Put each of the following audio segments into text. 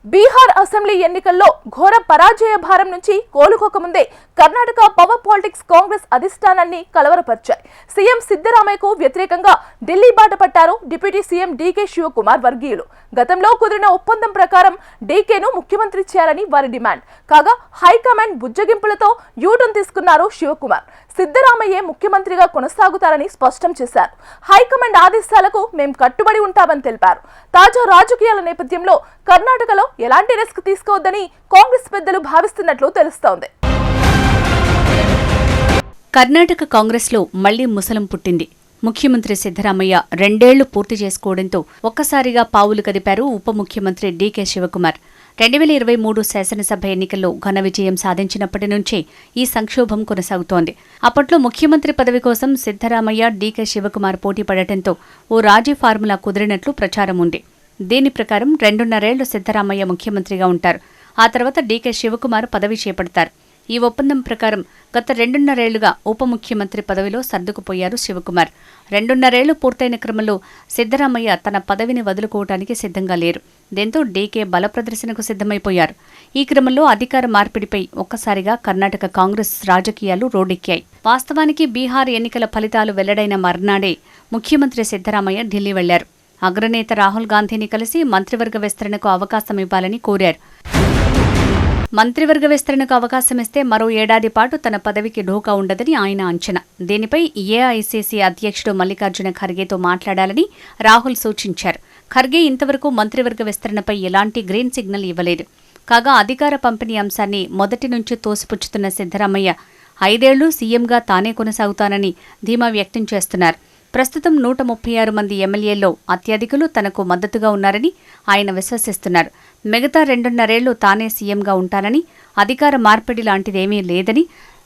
Bihar assembly ఎన్నికల్లో ఘోర పరాజయ భారం నుంచి కోలుకోకముందే కర్ణాటక పవర్ పాలిటిక్స్ కాంగ్రెస్ అధిష్టానాన్ని కలవరపరిచాయి. సీఎం సిద్ధరామయ్యకు వ్యతిరేకంగా ఢిల్లీ బాట పట్టారు డిప్యూటీ సీఎం డీకే శివకుమార్ వర్గీయులు. గతంలో కుదిరిన ఒప్పందం ప్రకారం డీకేను ముఖ్యమంత్రి చేయాలని వారి డిమాండ్ కాగా హైకమాండ్ బుజ్జగింపులతో యూటర్న్ తీసుకున్నారు శివకుమార్. సిద్ధరామయ్యే ముఖ్యమంత్రిగా కొనసాగుతారని స్పష్టం చేశారు. హైకమాండ్ ఆదేశాలకు మేం కట్టుబడి ఉంటామని తెలిపారు. తాజా రాజకీయాల నేపథ్యంలో కర్ణాటకలో ఎలాంటి రిస్క్ తీసుకోవద్దని కాంగ్రెస్ పెద్దలు భావిస్తున్నట్లు తెలుస్తోంది. కర్ణాటక కాంగ్రెస్లో మళ్లీ ముసలం పుట్టింది. ముఖ్యమంత్రి సిద్ధరామయ్య 2 ఏళ్లు పూర్తి చేసుకోవడంతో ఒక్కసారిగా పావులు కదిపారు ఉప ముఖ్యమంత్రి డీకే శివకుమార్. 2023 శాసనసభ ఎన్నికల్లో ఘన విజయం సాధించినప్పటి నుంచే ఈ సంక్షోభం కొనసాగుతోంది. అప్పట్లో ముఖ్యమంత్రి పదవి కోసం సిద్ధరామయ్య, డీకే శివకుమార్ పోటీ పడటంతో ఓ రాజీ ఫార్ములా కుదిరినట్లు ప్రచారం ఉంది. దీని ప్రకారం 2.5 ఏళ్లు సిద్ధరామయ్య ముఖ్యమంత్రిగా ఉంటారు. ఆ తర్వాత డీకే శివకుమార్ పదవి చేపడతారు. ఈ ఒప్పందం ప్రకారం గత 2.5 ఏళ్లుగా ఉప ముఖ్యమంత్రి పదవిలో సర్దుకుపోయారు శివకుమార్. 2.5 ఏళ్లు పూర్తయిన క్రమంలో సిద్ధరామయ్య తన పదవిని వదులుకోవటానికి సిద్ధంగా లేరు. దీంతో డీకే బల ప్రదర్శనకు సిద్ధమైపోయారు. ఈ క్రమంలో అధికార మార్పిడిపై ఒక్కసారిగా కర్ణాటక కాంగ్రెస్ రాజకీయాలు రోడ్డెక్కాయి. వాస్తవానికి బీహార్ ఎన్నికల ఫలితాలు వెల్లడైన మర్నాడే ముఖ్యమంత్రి సిద్ధరామయ్య ఢిల్లీ వెళ్లారు. అగ్రనేత రాహుల్ గాంధీని కలిసి మంత్రివర్గ విస్తరణకు అవకాశం ఇవ్వాలని కోరారు. మంత్రివర్గ విస్తరణకు అవకాశమిస్తే మరో ఏడాది పాటు తన పదవికి ఢోకా ఉండదని ఆయన అంచనా. దీనిపై ఏఐసీసీ అధ్యక్షుడు మల్లికార్జున ఖర్గేతో మాట్లాడాలని రాహుల్ సూచించారు. ఖర్గే ఇంతవరకు మంత్రివర్గ విస్తరణపై ఎలాంటి గ్రీన్ సిగ్నల్ ఇవ్వలేదు. కాగా అధికార పంపిణీ అంశాన్ని మొదటి నుంచి తోసిపుచ్చుతున్న సిద్ధరామయ్య 5 ఏళ్లు సీఎంగా తానే కొనసాగుతానని ధీమా వ్యక్తం చేస్తున్నారు. ప్రస్తుతం 136 మంది ఎమ్మెల్యేల్లో అత్యధికులు తనకు మద్దతుగా ఉన్నారని ఆయన విశ్వసిస్తున్నారు. మిగతా 2.5 ఏళ్లు తానే సీఎంగా ఉంటానని, అధికార మార్పిడి లాంటిదేమీ లేదని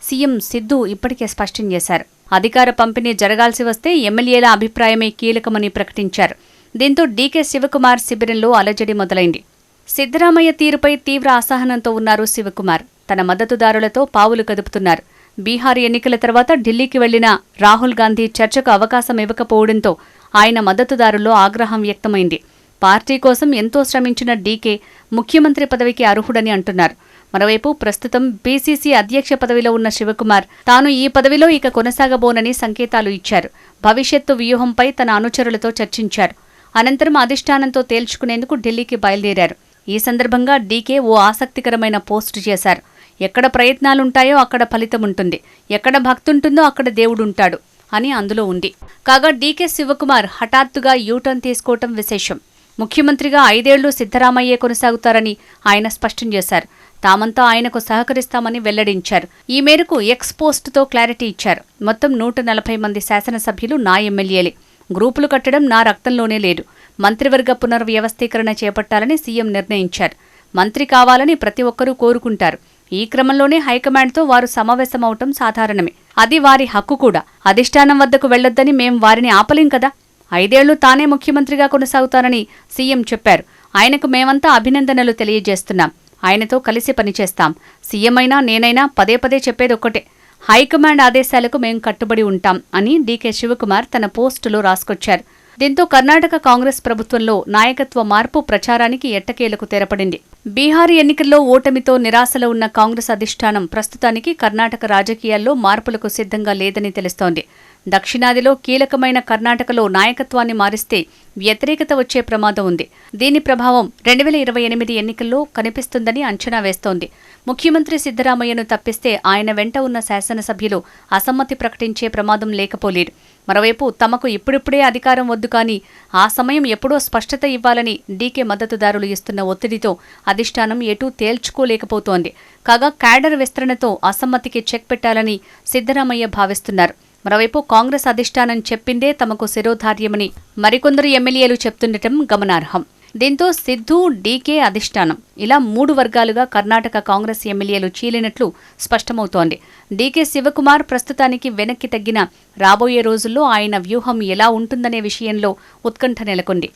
సీఎం సిద్ధు ఇప్పటికే స్పష్టం చేశారు. అధికార పంపిణీ జరగాల్సి వస్తే ఎమ్మెల్యేల అభిప్రాయమే కీలకమని ప్రకటించారు. దీంతో డీకే శివకుమార్ శిబిరంలో అలజడి మొదలైంది. సిద్ధరామయ్య తీరుపై తీవ్ర అసహనంతో ఉన్నారు శివకుమార్. తన మద్దతుదారులతో పావులు కదుపుతున్నారు. బీహార్ ఎన్నికల తర్వాత ఢిల్లీకి వెళ్లిన రాహుల్ గాంధీ చర్చకు అవకాశం ఇవ్వకపోవడంతో ఆయన మద్దతుదారుల్లో ఆగ్రహం వ్యక్తమైంది. పార్టీ కోసం ఎంతో శ్రమించిన డీకే ముఖ్యమంత్రి పదవికి అర్హుడని అంటున్నారు. మరోవైపు ప్రస్తుతం పీసీసీ అధ్యక్ష పదవిలో ఉన్న శివకుమార్ తాను ఈ పదవిలో ఇక కొనసాగబోనని సంకేతాలు ఇచ్చారు. భవిష్యత్తు వ్యూహంపై తన అనుచరులతో చర్చించారు. అనంతరం అధిష్టానంతో తేల్చుకునేందుకు ఢిల్లీకి బయలుదేరారు. ఈ సందర్భంగా డీకే ఓ ఆసక్తికరమైన పోస్టు చేశారు. ఎక్కడ ప్రయత్నాలుంటాయో అక్కడ ఫలితం ఉంటుంది, ఎక్కడ భక్తుంటుందో అక్కడ దేవుడుంటాడు అని అందులో ఉంది. కాగా డీకే శివకుమార్ హఠాత్తుగా యూటర్న్ తీసుకోవటం విశేషం. ముఖ్యమంత్రిగా 5 ఏళ్లు సిద్ధరామయ్యే కొనసాగుతారని ఆయన స్పష్టం చేశారు. తామంతా ఆయనకు సహకరిస్తామని వెల్లడించారు. ఈ మేరకు ఎక్స్ పోస్టుతో క్లారిటీ ఇచ్చారు. మొత్తం 140 మంది శాసనసభ్యులు నా ఎమ్మెల్యేలే. గ్రూపులు కట్టడం నా రక్తంలోనే లేదు. మంత్రివర్గ పునర్వ్యవస్థీకరణ చేపట్టాలని సీఎం నిర్ణయించారు. మంత్రి కావాలని ప్రతి ఒక్కరూ కోరుకుంటారు. ఈ క్రమంలోనే హైకమాండ్తో వారు సమావేశమవటం సాధారణమే. అది వారి హక్కు కూడా. అధిష్టానం వద్దకు వెళ్లొద్దని మేం వారిని ఆపలేం కదా. 5 ఏళ్లు తానే ముఖ్యమంత్రిగా కొనసాగుతానని సీఎం చెప్పారు. ఆయనకు మేమంతా అభినందనలు తెలియజేస్తున్నాం. ఆయనతో కలిసి పనిచేస్తాం. సీఎం అయినా నేనైనా పదే పదే చెప్పేదొక్కటే, హైకమాండ్ ఆదేశాలకు మేం కట్టుబడి ఉంటాం అని డీకే శివకుమార్ తన పోస్టులో రాసుకొచ్చారు. దీంతో కర్ణాటక కాంగ్రెస్ ప్రభుత్వంలో నాయకత్వ మార్పు ప్రచారానికి ఎట్టకేలకు తెరపడింది. బీహార్ ఎన్నికల్లో ఓటమితో నిరాశలో ఉన్న కాంగ్రెస్ అధిష్టానం ప్రస్తుతానికి కర్ణాటక రాజకీయాల్లో మార్పులకు సిద్ధంగా లేదని తెలుస్తోంది. దక్షిణాదిలో కీలకమైన కర్ణాటకలో నాయకత్వాన్ని మారిస్తే వ్యతిరేకత వచ్చే ప్రమాదం ఉంది. దీని ప్రభావం 2028 ఎన్నికల్లో కనిపిస్తుందని అంచనా వేస్తోంది. ముఖ్యమంత్రి సిద్ధరామయ్యను తప్పిస్తే ఆయన వెంట ఉన్న శాసనసభ్యులు అసమ్మతి ప్రకటించే ప్రమాదం లేకపోలేదు. మరోవైపు తమకు ఇప్పుడిప్పుడే అధికారం వద్దు కానీ ఆ సమయం ఎప్పుడో స్పష్టత ఇవ్వాలని డీకే మద్దతుదారులు ఇస్తున్న ఒత్తిడితో అధిష్టానం ఎటూ తేల్చుకోలేకపోతోంది. కాగా క్యాడర్ విస్తరణతో అసమ్మతికి చెక్ పెట్టాలని సిద్ధరామయ్య భావిస్తున్నారు. మరోవైపు కాంగ్రెస్ అధిష్టానం చెప్పిందే తమకు శిరోధార్యమని మరికొందరు ఎమ్మెల్యేలు చెప్తుండటం గమనార్హం. దీంతో సిద్ధు, డీకే, అధిష్టానం ఇలా 3 వర్గాలుగా కర్ణాటక కాంగ్రెస్ ఎమ్మెల్యేలు చీలినట్లు స్పష్టమవుతోంది. డీకే శివకుమార్ ప్రస్తుతానికి వెనక్కి తగ్గిన రాబోయే రోజుల్లో ఆయన వ్యూహం ఎలా ఉంటుందనే విషయంలో ఉత్కంఠ నెలకొంది.